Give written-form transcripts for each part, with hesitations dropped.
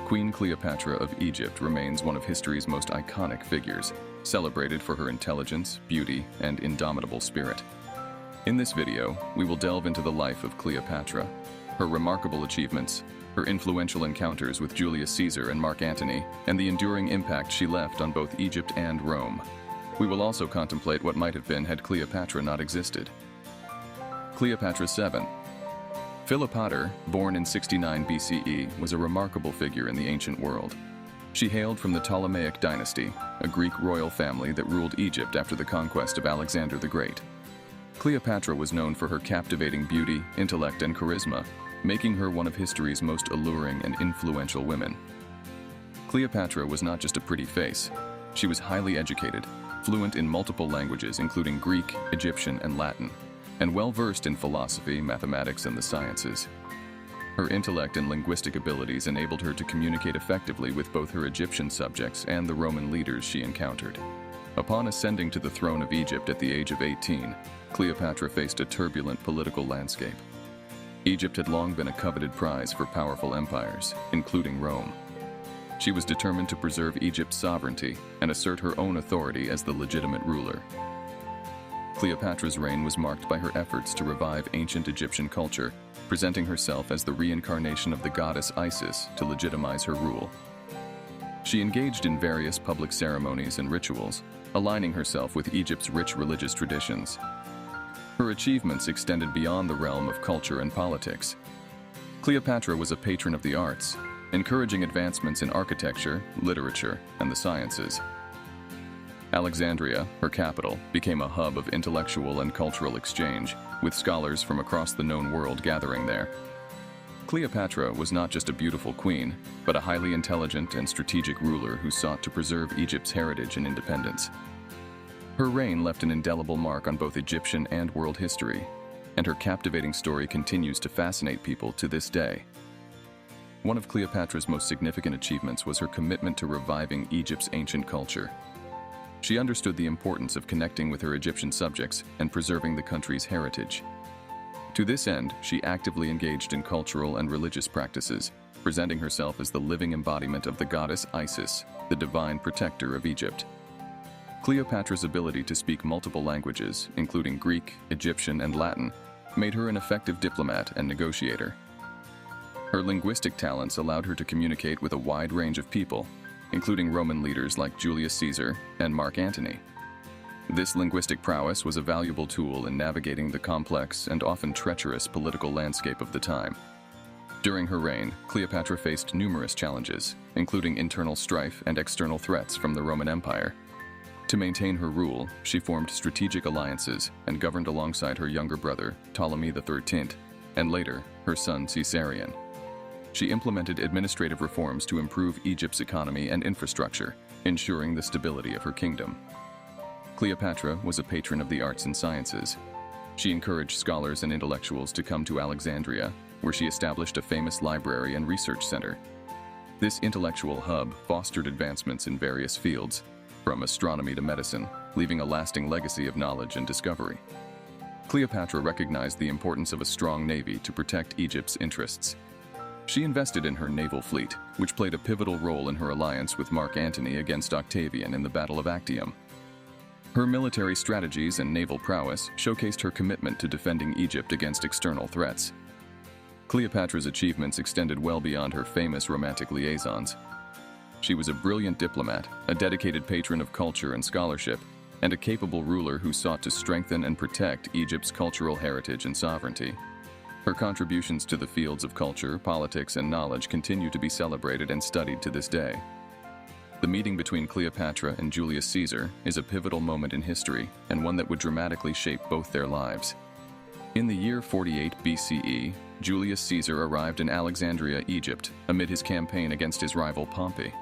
Queen Cleopatra of Egypt remains one of history's most iconic figures, celebrated for her intelligence, beauty, and indomitable spirit. In this video, we will delve into the life of Cleopatra, her remarkable achievements, her influential encounters with Julius Caesar and Mark Antony, and the enduring impact she left on both Egypt and Rome. We will also contemplate what might have been had Cleopatra not existed. Cleopatra 7. Philopator, born in 69 BCE, was a remarkable figure in the ancient world. She hailed from the Ptolemaic dynasty, a Greek royal family that ruled Egypt after the conquest of Alexander the Great. Cleopatra was known for her captivating beauty, intellect, and charisma, making her one of history's most alluring and influential women. Cleopatra was not just a pretty face. She was highly educated, fluent in multiple languages including Greek, Egyptian, and Latin, and well-versed in philosophy, mathematics, and the sciences. Her intellect and linguistic abilities enabled her to communicate effectively with both her Egyptian subjects and the Roman leaders she encountered. Upon ascending to the throne of Egypt at the age of 18, Cleopatra faced a turbulent political landscape. Egypt had long been a coveted prize for powerful empires, including Rome. She was determined to preserve Egypt's sovereignty and assert her own authority as the legitimate ruler. Cleopatra's reign was marked by her efforts to revive ancient Egyptian culture, presenting herself as the reincarnation of the goddess Isis to legitimize her rule. She engaged in various public ceremonies and rituals, aligning herself with Egypt's rich religious traditions. Her achievements extended beyond the realm of culture and politics. Cleopatra was a patron of the arts, encouraging advancements in architecture, literature, and the sciences. Alexandria, her capital, became a hub of intellectual and cultural exchange, with scholars from across the known world gathering there. Cleopatra was not just a beautiful queen, but a highly intelligent and strategic ruler who sought to preserve Egypt's heritage and independence. Her reign left an indelible mark on both Egyptian and world history, and her captivating story continues to fascinate people to this day. One of Cleopatra's most significant achievements was her commitment to reviving Egypt's ancient culture. She understood the importance of connecting with her Egyptian subjects and preserving the country's heritage. To this end, she actively engaged in cultural and religious practices, presenting herself as the living embodiment of the goddess Isis, the divine protector of Egypt. Cleopatra's ability to speak multiple languages, including Greek, Egyptian, and Latin, made her an effective diplomat and negotiator. Her linguistic talents allowed her to communicate with a wide range of people, including Roman leaders like Julius Caesar and Mark Antony. This linguistic prowess was a valuable tool in navigating the complex and often treacherous political landscape of the time. During her reign, Cleopatra faced numerous challenges, including internal strife and external threats from the Roman Empire. To maintain her rule, she formed strategic alliances and governed alongside her younger brother, Ptolemy XIII, and later, her son Caesarion. She implemented administrative reforms to improve Egypt's economy and infrastructure, ensuring the stability of her kingdom. Cleopatra was a patron of the arts and sciences. She encouraged scholars and intellectuals to come to Alexandria, where she established a famous library and research center. This intellectual hub fostered advancements in various fields, from astronomy to medicine, leaving a lasting legacy of knowledge and discovery. Cleopatra recognized the importance of a strong navy to protect Egypt's interests. She invested in her naval fleet, which played a pivotal role in her alliance with Mark Antony against Octavian in the Battle of Actium. Her military strategies and naval prowess showcased her commitment to defending Egypt against external threats. Cleopatra's achievements extended well beyond her famous romantic liaisons. She was a brilliant diplomat, a dedicated patron of culture and scholarship, and a capable ruler who sought to strengthen and protect Egypt's cultural heritage and sovereignty. Her contributions to the fields of culture, politics, and knowledge continue to be celebrated and studied to this day. The meeting between Cleopatra and Julius Caesar is a pivotal moment in history and one that would dramatically shape both their lives. In the year 48 BCE, Julius Caesar arrived in Alexandria, Egypt, amid his campaign against his rival Pompey.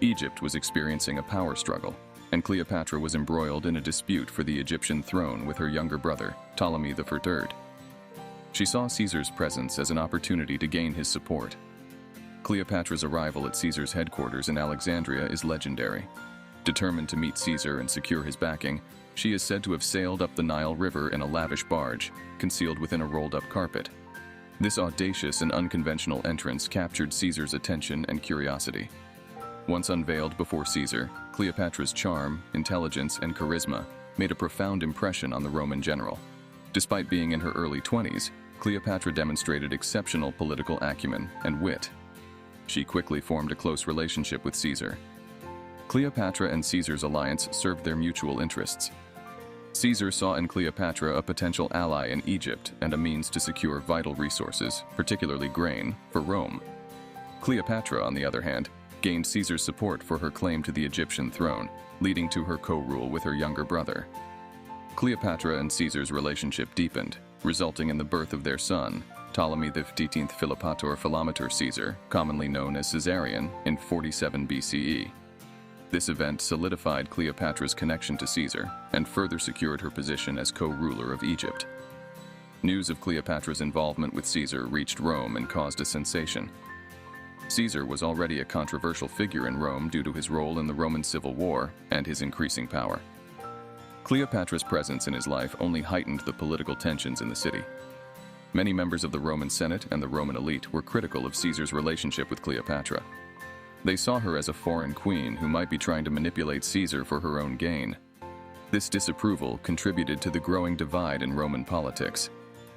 Egypt was experiencing a power struggle, and Cleopatra was embroiled in a dispute for the Egyptian throne with her younger brother, Ptolemy III. She saw Caesar's presence as an opportunity to gain his support. Cleopatra's arrival at Caesar's headquarters in Alexandria is legendary. Determined to meet Caesar and secure his backing, she is said to have sailed up the Nile River in a lavish barge, concealed within a rolled-up carpet. This audacious and unconventional entrance captured Caesar's attention and curiosity. Once unveiled before Caesar, Cleopatra's charm, intelligence, and charisma made a profound impression on the Roman general. Despite being in her early 20s, Cleopatra demonstrated exceptional political acumen and wit. She quickly formed a close relationship with Caesar. Cleopatra and Caesar's alliance served their mutual interests. Caesar saw in Cleopatra a potential ally in Egypt and a means to secure vital resources, particularly grain, for Rome. Cleopatra, on the other hand, gained Caesar's support for her claim to the Egyptian throne, leading to her co-rule with her younger brother. Cleopatra and Caesar's relationship deepened, resulting in the birth of their son, Ptolemy XV Philopator Philometor Caesar, commonly known as Caesarion, in 47 BCE. This event solidified Cleopatra's connection to Caesar and further secured her position as co-ruler of Egypt. News of Cleopatra's involvement with Caesar reached Rome and caused a sensation. Caesar was already a controversial figure in Rome due to his role in the Roman Civil War and his increasing power. Cleopatra's presence in his life only heightened the political tensions in the city. Many members of the Roman Senate and the Roman elite were critical of Caesar's relationship with Cleopatra. They saw her as a foreign queen who might be trying to manipulate Caesar for her own gain. This disapproval contributed to the growing divide in Roman politics.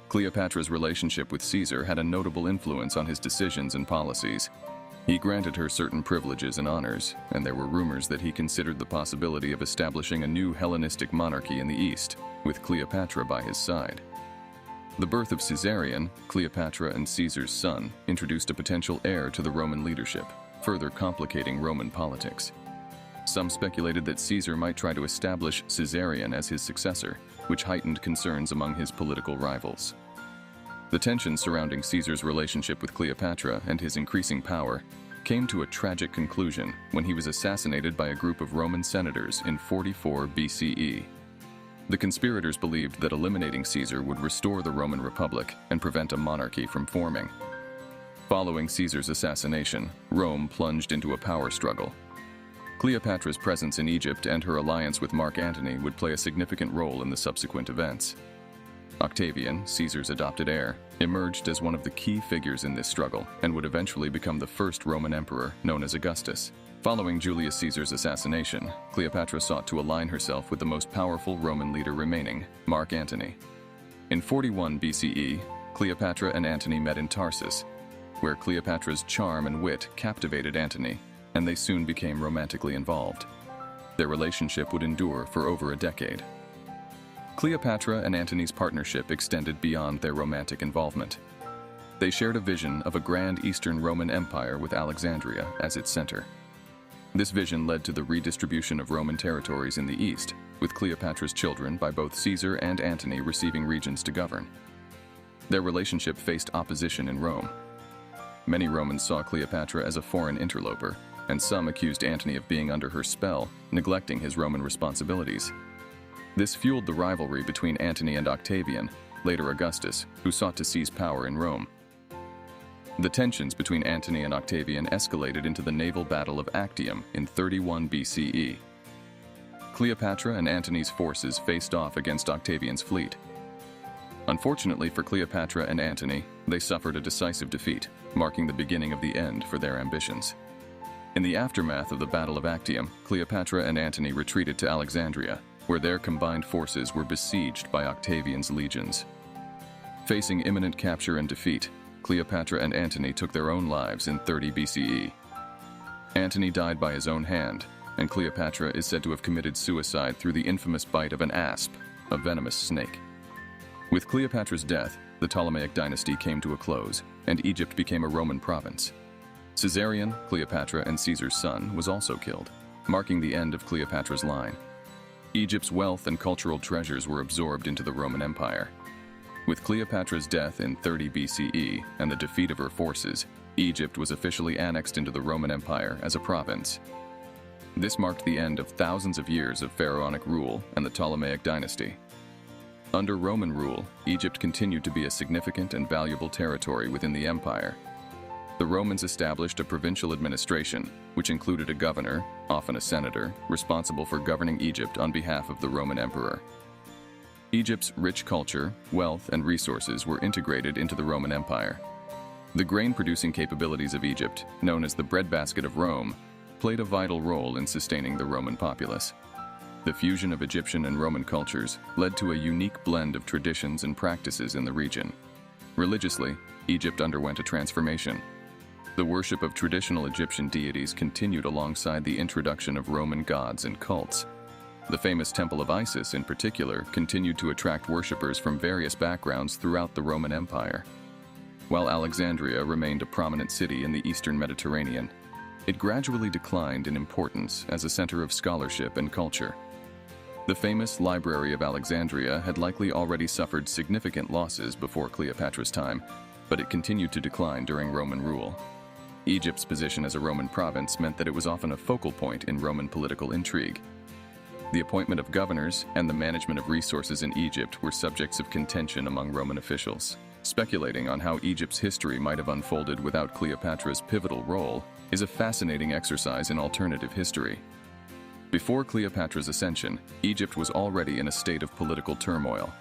Cleopatra's relationship with Caesar had a notable influence on his decisions and policies. He granted her certain privileges and honors, and there were rumors that he considered the possibility of establishing a new Hellenistic monarchy in the East, with Cleopatra by his side. The birth of Caesarion, Cleopatra and Caesar's son, introduced a potential heir to the Roman leadership, further complicating Roman politics. Some speculated that Caesar might try to establish Caesarion as his successor, which heightened concerns among his political rivals. The tensions surrounding Caesar's relationship with Cleopatra and his increasing power came to a tragic conclusion when he was assassinated by a group of Roman senators in 44 BCE. The conspirators believed that eliminating Caesar would restore the Roman Republic and prevent a monarchy from forming. Following Caesar's assassination, Rome plunged into a power struggle. Cleopatra's presence in Egypt and her alliance with Mark Antony would play a significant role in the subsequent events. Octavian, Caesar's adopted heir, emerged as one of the key figures in this struggle and would eventually become the first Roman emperor, known as Augustus. Following Julius Caesar's assassination, Cleopatra sought to align herself with the most powerful Roman leader remaining, Mark Antony. In 41 BCE, Cleopatra and Antony met in Tarsus, where Cleopatra's charm and wit captivated Antony, and they soon became romantically involved. Their relationship would endure for over a decade. Cleopatra and Antony's partnership extended beyond their romantic involvement. They shared a vision of a grand Eastern Roman Empire with Alexandria as its center. This vision led to the redistribution of Roman territories in the East, with Cleopatra's children by both Caesar and Antony receiving regions to govern. Their relationship faced opposition in Rome. Many Romans saw Cleopatra as a foreign interloper, and some accused Antony of being under her spell, neglecting his Roman responsibilities. This fueled the rivalry between Antony and Octavian, later Augustus, who sought to seize power in Rome. The tensions between Antony and Octavian escalated into the naval Battle of Actium in 31 BCE. Cleopatra and Antony's forces faced off against Octavian's fleet. Unfortunately for Cleopatra and Antony, they suffered a decisive defeat, marking the beginning of the end for their ambitions. In the aftermath of the Battle of Actium, Cleopatra and Antony retreated to Alexandria, where their combined forces were besieged by Octavian's legions. Facing imminent capture and defeat, Cleopatra and Antony took their own lives in 30 BCE. Antony died by his own hand, and Cleopatra is said to have committed suicide through the infamous bite of an asp, a venomous snake. With Cleopatra's death, the Ptolemaic dynasty came to a close, and Egypt became a Roman province. Caesarion, Cleopatra and Caesar's son, was also killed, marking the end of Cleopatra's line. Egypt's wealth and cultural treasures were absorbed into the Roman Empire. With Cleopatra's death in 30 BCE and the defeat of her forces, Egypt was officially annexed into the Roman Empire as a province. This marked the end of thousands of years of pharaonic rule and the Ptolemaic dynasty. Under Roman rule, Egypt continued to be a significant and valuable territory within the empire. The Romans established a provincial administration, which included a governor, often a senator, responsible for governing Egypt on behalf of the Roman emperor. Egypt's rich culture, wealth, and resources were integrated into the Roman Empire. The grain-producing capabilities of Egypt, known as the breadbasket of Rome, played a vital role in sustaining the Roman populace. The fusion of Egyptian and Roman cultures led to a unique blend of traditions and practices in the region. Religiously, Egypt underwent a transformation. The worship of traditional Egyptian deities continued alongside the introduction of Roman gods and cults. The famous Temple of Isis, in particular, continued to attract worshippers from various backgrounds throughout the Roman Empire. While Alexandria remained a prominent city in the Eastern Mediterranean, it gradually declined in importance as a center of scholarship and culture. The famous Library of Alexandria had likely already suffered significant losses before Cleopatra's time, but it continued to decline during Roman rule. Egypt's position as a Roman province meant that it was often a focal point in Roman political intrigue. The appointment of governors and the management of resources in Egypt were subjects of contention among Roman officials. Speculating on how Egypt's history might have unfolded without Cleopatra's pivotal role is a fascinating exercise in alternative history. Before Cleopatra's ascension, Egypt was already in a state of political turmoil.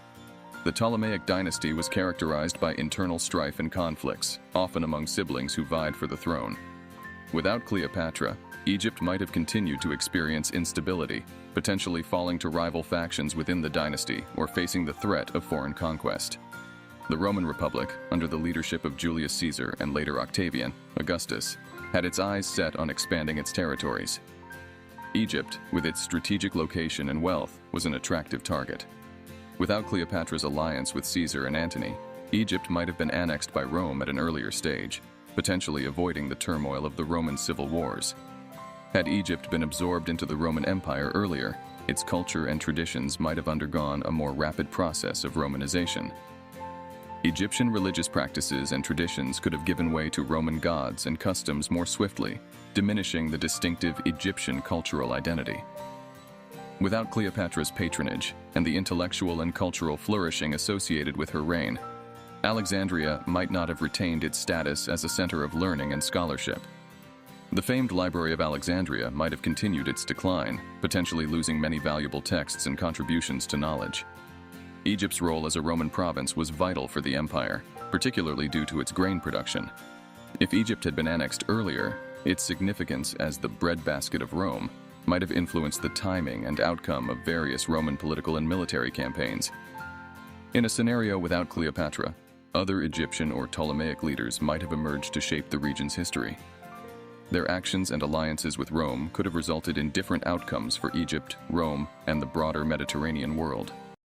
The Ptolemaic dynasty was characterized by internal strife and conflicts, often among siblings who vied for the throne. Without Cleopatra, Egypt might have continued to experience instability, potentially falling to rival factions within the dynasty or facing the threat of foreign conquest. The Roman Republic, under the leadership of Julius Caesar and later Octavian, Augustus, had its eyes set on expanding its territories. Egypt, with its strategic location and wealth, was an attractive target. Without Cleopatra's alliance with Caesar and Antony, Egypt might have been annexed by Rome at an earlier stage, potentially avoiding the turmoil of the Roman civil wars. Had Egypt been absorbed into the Roman Empire earlier, its culture and traditions might have undergone a more rapid process of Romanization. Egyptian religious practices and traditions could have given way to Roman gods and customs more swiftly, diminishing the distinctive Egyptian cultural identity. Without Cleopatra's patronage and the intellectual and cultural flourishing associated with her reign, Alexandria might not have retained its status as a center of learning and scholarship. The famed Library of Alexandria might have continued its decline, potentially losing many valuable texts and contributions to knowledge. Egypt's role as a Roman province was vital for the empire, particularly due to its grain production. If Egypt had been annexed earlier, its significance as the breadbasket of Rome might have influenced the timing and outcome of various Roman political and military campaigns. In a scenario without Cleopatra, other Egyptian or Ptolemaic leaders might have emerged to shape the region's history. Their actions and alliances with Rome could have resulted in different outcomes for Egypt, Rome, and the broader Mediterranean world.